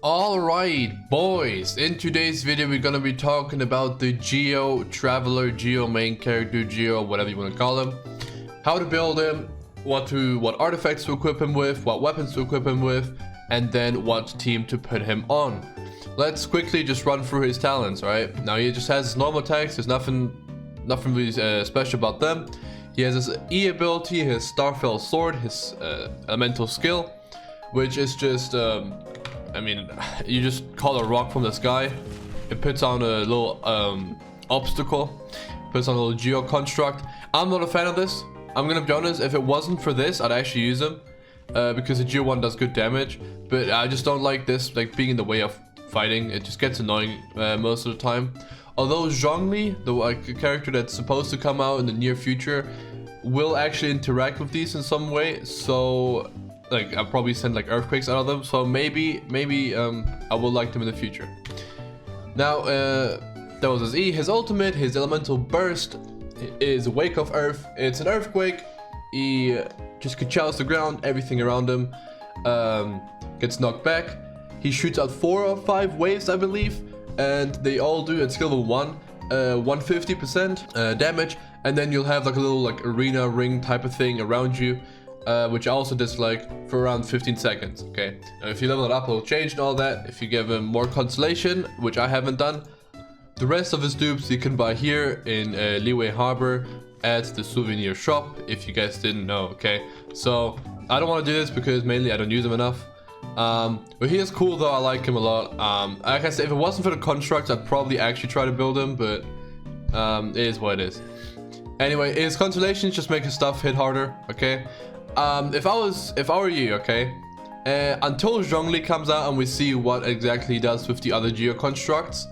Alright boys, in today's video we're gonna be talking about the Geo Traveler, Geo main character, Geo whatever you want to call him. How to build him, what artifacts to equip him with, what weapons to equip him with, and then what team to put him on. Let's quickly just run through his talents, right? Now he just has his normal attacks, there's nothing really special about them. He has his E ability, his Starfell Sword, his elemental skill, which is just I mean, you just call a rock from the sky. It puts on a little obstacle, puts on a little geo construct. I'm not a fan of this. I'm gonna be honest, if it wasn't for this, I'd actually use him because the geo one does good damage, but I just don't like this, like being in the way of fighting. It just gets annoying most of the time. Although Zhongli, the character that's supposed to come out in the near future, will actually interact with these in some way, so like I'll probably send like earthquakes out of them, so maybe I will like them in the future. Now that was his E. His ultimate, his elemental burst, is Wake of Earth. It's an earthquake. He just ka-chows the ground, everything around him gets knocked back. He shoots out 4 or 5 waves, I believe, and they all do at skill level 1 150% damage, and then you'll have like a little like arena ring type of thing around you, which I also dislike, for around 15 seconds. Okay, now if you level it up, it'll change and all that. If you give him more consolation, which I haven't done, the rest of his dupes you can buy here in Liyue Harbor at the souvenir shop, if you guys didn't know. Okay, so I don't want to do this because mainly I don't use him enough. But he is cool though, I like him a lot. Like I said, if it wasn't for the constructs, I'd probably actually try to build him, but it is what it is. Anyway, his consolations just make his stuff hit harder. Okay, if I were you, okay, until Zhongli comes out and we see what exactly he does with the other geo constructs,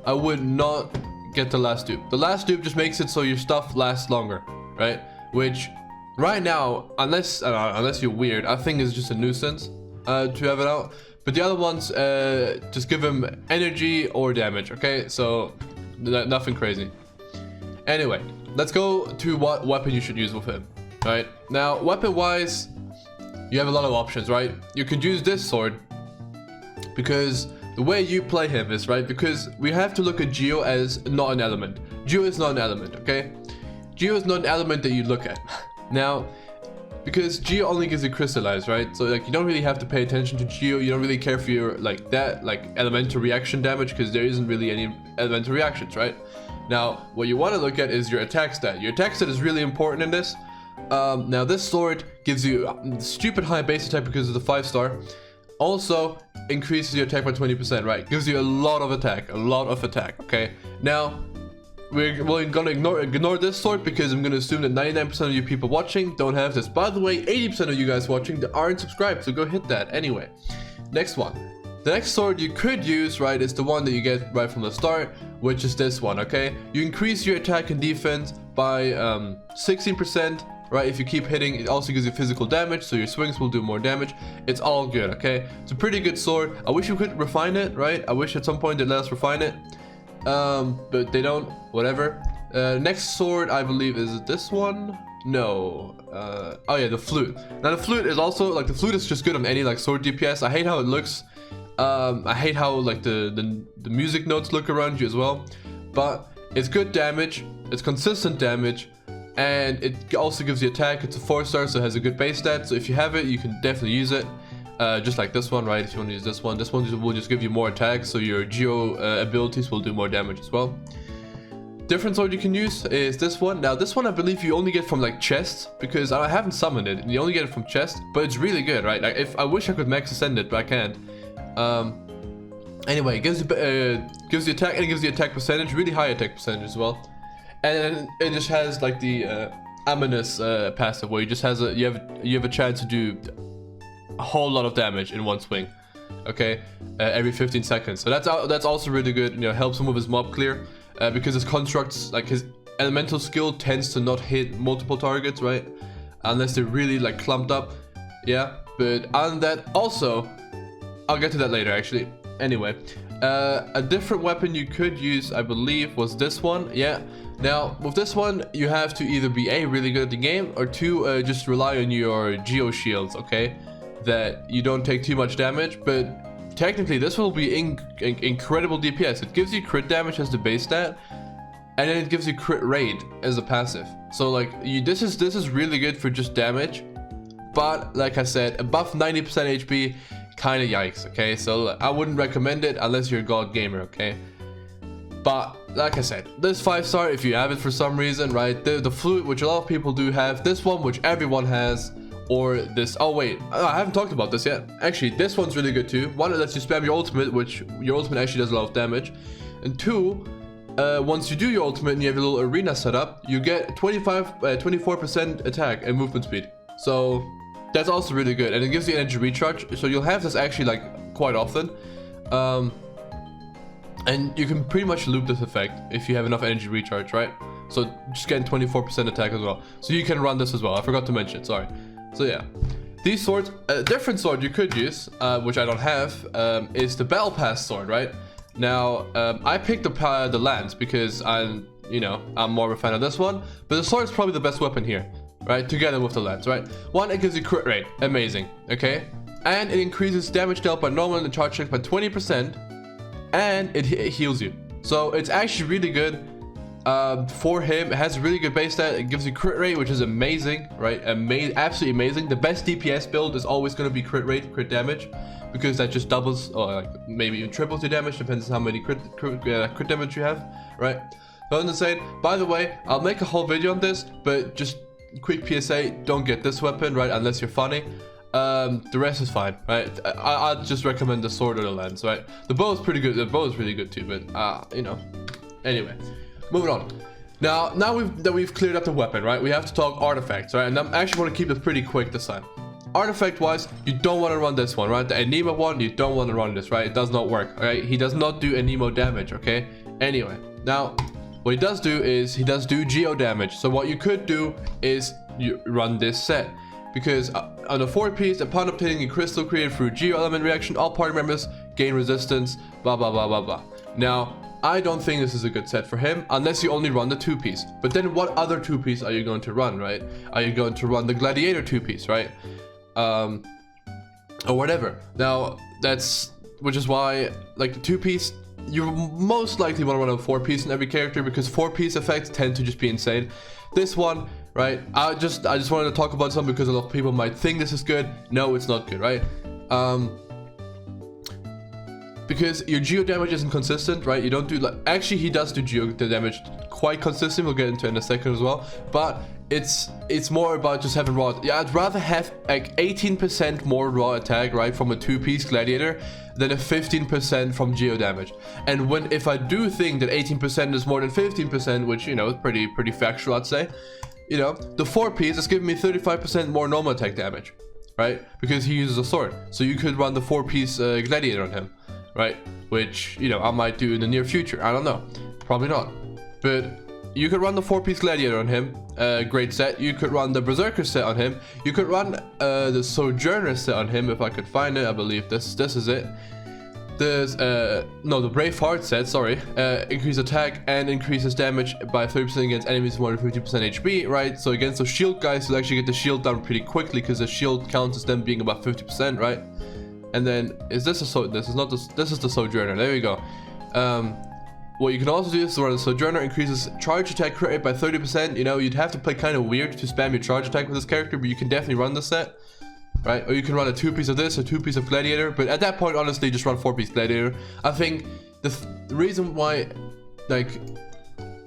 I would not get the last dupe. The last dupe just makes it so your stuff lasts longer, right? Which right now, unless you're weird, I think is just a nuisance to have it out. But the other ones just give him energy or damage. Okay, so nothing crazy. Anyway, let's go to what weapon you should use with him. Right now, weapon wise, you have a lot of options, right? You could use this sword because the way you play him is, right, because we have to look at Geo as not an element. Geo is not an element, okay? Geo is not an element that you look at. Now, because Geo only gives you crystallize, right? So like you don't really have to pay attention to Geo. You don't really care for your like elemental reaction damage because there isn't really any elemental reactions, right? Now, what you want to look at is your attack stat. Your attack stat is really important in this. Now this sword gives you stupid high base attack because of the 5-star. Also increases your attack by 20%, right? Gives you a lot of attack, okay? Now, we're gonna ignore this sword because I'm gonna assume that 99% of you people watching don't have this. By the way, 80% of you guys watching that aren't subscribed, so go hit that. Anyway, next one. The next sword you could use, right, is the one that you get right from the start, which is this one, okay? You increase your attack and defense by 16%. Right, if you keep hitting, it also gives you physical damage, so your swings will do more damage. It's all good, okay? It's a pretty good sword. I wish you could refine it, right? I wish at some point they'd let us refine it. But they don't, whatever. Next sword, I believe, is this one? No. Oh yeah, the flute. Now the flute is also, like, the flute is just good on any, like, sword DPS. I hate how it looks. I hate how, like, the music notes look around you as well. But it's good damage. It's consistent damage. And it also gives you attack. It's a 4-star, so it has a good base stat. So if you have it, you can definitely use it. Just like this one, right? If you want to use this one will just give you more attack, so your geo abilities will do more damage as well. Different sword you can use is this one. Now this one I believe you only get from like chests, because I haven't summoned it. You only get it from chest, but it's really good, right? Like if I wish I could max ascend it, but I can't. Anyway, it gives you attack and it gives you attack percentage, really high attack percentage as well. And then it just has like the ominous passive where you just has you have a chance to do a whole lot of damage in one swing, okay, every 15 seconds. So that's also really good. You know, helps him with his mob clear because his constructs, like his elemental skill, tends to not hit multiple targets, right, unless they're really like clumped up. Yeah, but other than that, also I'll get to that later actually. Anyway, a different weapon you could use, I believe, was this one. Yeah. Now, with this one, you have to either be A, really good at the game, or 2, just rely on your geo shields, okay? That you don't take too much damage, but technically this will be incredible DPS. It gives you crit damage as the base stat, and then it gives you crit rate as a passive. So like this is really good for just damage, but like I said, above 90% HP, kind of yikes. Okay, so I wouldn't recommend it unless you're a god gamer. Okay, but like I said, this 5-star, if you have it for some reason, right? The flute, which a lot of people do have, this one, which everyone has, or this. Oh wait, I haven't talked about this yet. Actually, this one's really good too. One, it lets you spam your ultimate, which your ultimate actually does a lot of damage, and two, once you do your ultimate and you have a little arena set up, you get 24% attack and movement speed. So that's also really good, and it gives you energy recharge. So you'll have this actually like quite often. And you can pretty much loop this effect if you have enough energy recharge, right? So just getting 24% attack as well. So you can run this as well. I forgot to mention, sorry. So yeah, these swords, a different sword you could use, which I don't have, is the Battle Pass sword, right? Now, I picked the lance because I'm more of a fan of this one, but the sword is probably the best weapon here, right? Together with the lance, right? One, it gives you crit rate, amazing, okay? And it increases damage dealt by normal and charge check by 20%. And it heals you, so it's actually really good for him. It has a really good base stat. It gives you crit rate, which is amazing, right? Absolutely amazing. The best DPS build is always going to be crit rate, crit damage, because that just doubles or like maybe even triples your damage, depends on how many crit damage you have, right? So I'm just saying, by the way, I'll make a whole video on this, but just quick PSA, don't get this weapon, right, unless you're funny. The rest is fine, right? I'd just recommend the sword or the lance, right? The bow is pretty good. The bow is really good too, but anyway, moving on. Now we've cleared up the weapon, right? We have to talk artifacts, right? And I'm actually want to keep this pretty quick this time. Artifact wise, you don't want to run this one, right? The Anemo one, you don't want to run this, right? It does not work, right? He does not do Anemo damage, okay? Anyway, now what he does do is he does do geo damage. So what you could do is you run this set. Because on the 4-piece, upon obtaining a crystal created through geo element reaction, all party members gain resistance, blah blah blah blah blah. Now, I don't think this is a good set for him unless you only run the 2-piece. But then what other 2-piece are you going to run, right? Are you going to run the gladiator 2-piece, right? Or whatever. Now, which is why, like, the 2-piece, you most likely want to run a 4-piece in every character, because 4-piece effects tend to just be insane. This one, right, I just wanted to talk about something because a lot of people might think this is good. No, it's not good, right? Because your geo damage isn't consistent, right? You don't do like, actually he does do geo damage quite consistent. We'll get into it in a second as well, but it's more about just having raw. Yeah, I'd rather have like 18% more raw attack, right, from a 2-piece gladiator than a 15% from geo damage. And if I do think that 18% is more than 15%, which, you know, is pretty factual, I'd say, you know, the 4-piece is giving me 35% more normal attack damage, right? Because he uses a sword. So you could run the 4-piece gladiator on him, right? Which, you know, I might do in the near future. I don't know. Probably not. But you could run the 4-piece gladiator on him. Great set. You could run the berserker set on him. You could run the sojourner set on him if I could find it. I believe this is it. There's no, the brave heart set, sorry, increase attack and increases damage by 30% against enemies more than 50% HP, right? So against the shield guys, you'll actually get the shield down pretty quickly because the shield counts as them being about 50%, right? And then this is the sojourner. There we go. What you can also do is run the sojourner, increases charge attack crit rate by 30%. You know, you'd have to play kind of weird to spam your charge attack with this character, but you can definitely run the set. Right, or you can run a 2-piece of this, a 2-piece of gladiator, but at that point, honestly, just run 4-piece gladiator. I think the reason why, like,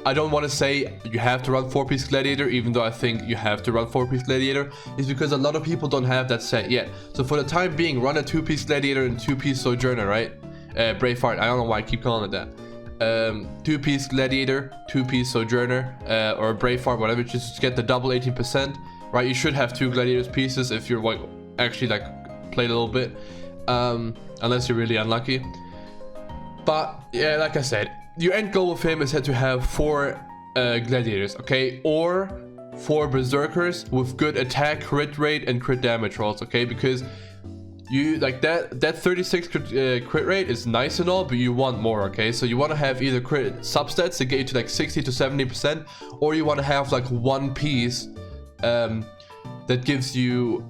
I don't want to say you have to run 4-piece gladiator, even though I think you have to run 4-piece gladiator, is because a lot of people don't have that set yet. So for the time being, run a 2-piece gladiator and 2-piece sojourner, right? Braveheart, I don't know why I keep calling it that. 2-piece gladiator, 2-piece sojourner, or Braveheart, whatever, just get the double 18%. Right, you should have 2 gladiators pieces if you're like actually like played a little bit, unless you're really unlucky. But yeah, like I said, your end goal with him is to have 4 gladiators, okay, or 4 berserkers with good attack, crit rate, and crit damage rolls, okay, because you like that 36 crit rate is nice and all, but you want more, okay? So you want to have either crit substats to get you to like 60 to 70%, or you want to have like 1 piece that gives you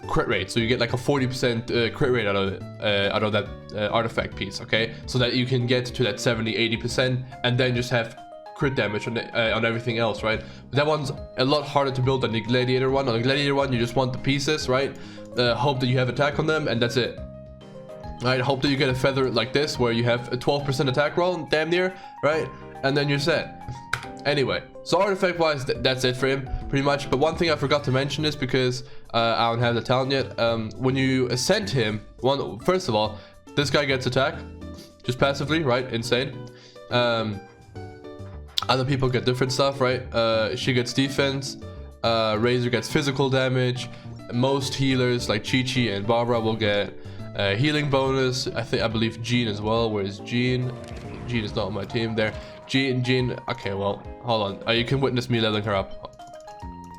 crit rate, so you get like a 40% crit rate out of that artifact piece, okay? So that you can get to that 70-80% and then just have crit damage on everything else, right? But that one's a lot harder to build than the gladiator one. On the gladiator one, you just want the pieces, right? Hope that you have attack on them, and that's it. Right? Hope that you get a feather like this where you have a 12% attack roll, damn near, right? And then you're set. Anyway, so artifact wise, that's it for him pretty much. But one thing I forgot to mention is because I don't have the talent yet. When you ascend him, first of all, this guy gets attack just passively, right? Insane. Other people get different stuff, right? She gets defense, Razor gets physical damage, most healers like Chi-Chi and Barbara will get healing bonus. I believe Jean as well. Where's Jean? Jean is not on my team there. Jean, okay, well, hold on. You can witness me leveling her up.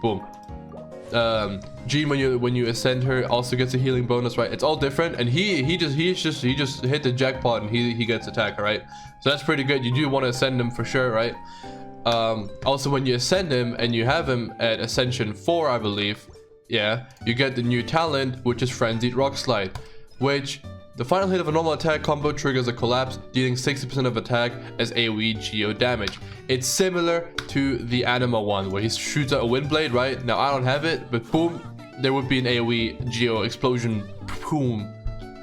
Boom. Jean, when you ascend her, also gets a healing bonus, right? It's all different, and he just hit the jackpot and he gets attack, right? So that's pretty good. You do want to ascend him for sure, right? Also, when you ascend him and you have him at Ascension 4, I believe, yeah, you get the new talent, which is Frenzied Rock Slide, which the final hit of a normal attack combo triggers a collapse, dealing 60% of attack as AoE Geo damage. It's similar to the Anima one, where he shoots out a wind blade, right? Now, I don't have it, but boom, there would be an AoE Geo explosion, boom,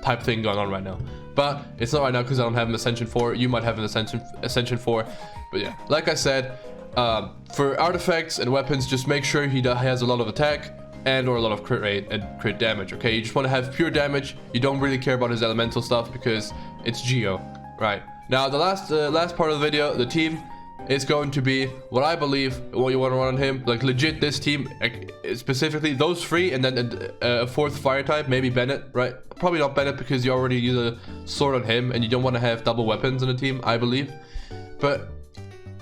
type thing going on right now. But it's not right now because I don't have an Ascension 4. You might have an Ascension 4. But yeah, like I said, for artifacts and weapons, just make sure he has a lot of attack and or a lot of crit rate and crit damage, okay? You just want to have pure damage. You don't really care about his elemental stuff because it's Geo, right? Now, the last part of the video, the team is going to be what I believe what you want to run on him. Like, legit, this team, specifically those three, and then a fourth fire type, maybe Bennett, right? Probably not Bennett because you already use a sword on him and you don't want to have double weapons in the team, I believe. But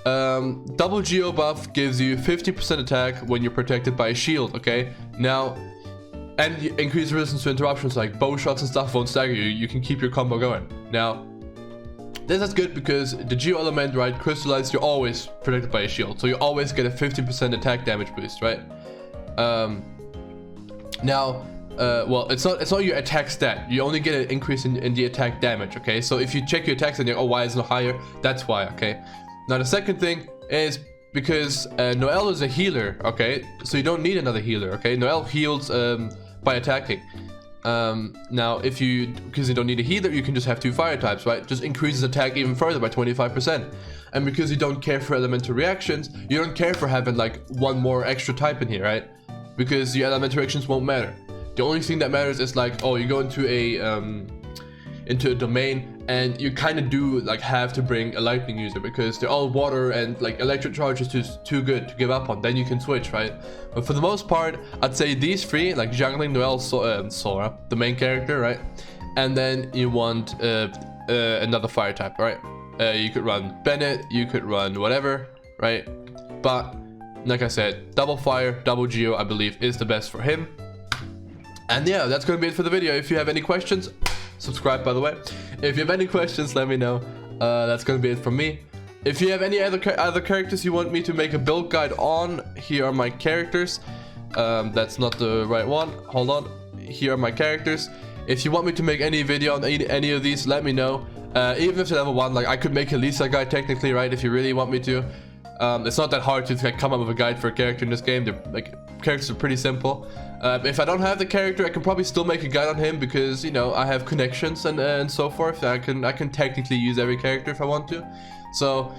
double Geo buff gives you 50% attack when you're protected by a shield, okay? Now, and increased resistance to interruptions like bow shots and stuff won't stagger you. You can keep your combo going. Now, this is good because the Geo element, right, crystallized, you're always protected by a shield. So you always get a 50% attack damage boost, right? Well, it's not your attack stat. You only get an increase in the attack damage, okay? So if you check your attacks and you're, oh, why is it not higher? That's why, okay? Now, the second thing is because Noelle is a healer, okay? So you don't need another healer, okay? Noelle heals by attacking. Now, because you don't need a healer, you can just have two fire types, right? Just increases attack even further by 25%. And because you don't care for elemental reactions, you don't care for having like one more extra type in here, right? Because your elemental reactions won't matter. The only thing that matters is like, oh, you go into a domain and you kind of do like have to bring a lightning user because they're all water and like electric charge is just too good to give up on. Then you can switch, right? But for the most part, I'd say these three, like Jungling, Noelle, Sora, the main character, right? And then you want another fire type, right? You could run Bennett, you could run whatever, right? But like I said, double fire, double Geo, I believe is the best for him. And yeah, that's going to be it for the video. If you have any questions, subscribe, by the way. If you have any questions, let me know. That's going to be it from me. If you have any other characters you want me to make a build guide on, here are my characters. That's not the right one. Hold on. Here are my characters. If you want me to make any video on any of these, let me know. Even if they're level 1, like I could make a Lisa guide technically, right? If you really want me to. It's not that hard to like, come up with a guide for a character in this game. Characters are pretty simple. If I don't have the character, I can probably still make a guide on him because, you know, I have connections and so forth. I can technically use every character if I want to. So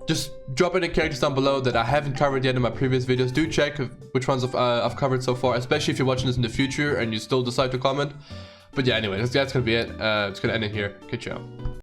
just drop any characters down below that I haven't covered yet in my previous videos. Do check which ones I've covered so far, especially if you're watching this in the future and you still decide to comment. But yeah, anyway, that's gonna be it. It's gonna end it here. Good job.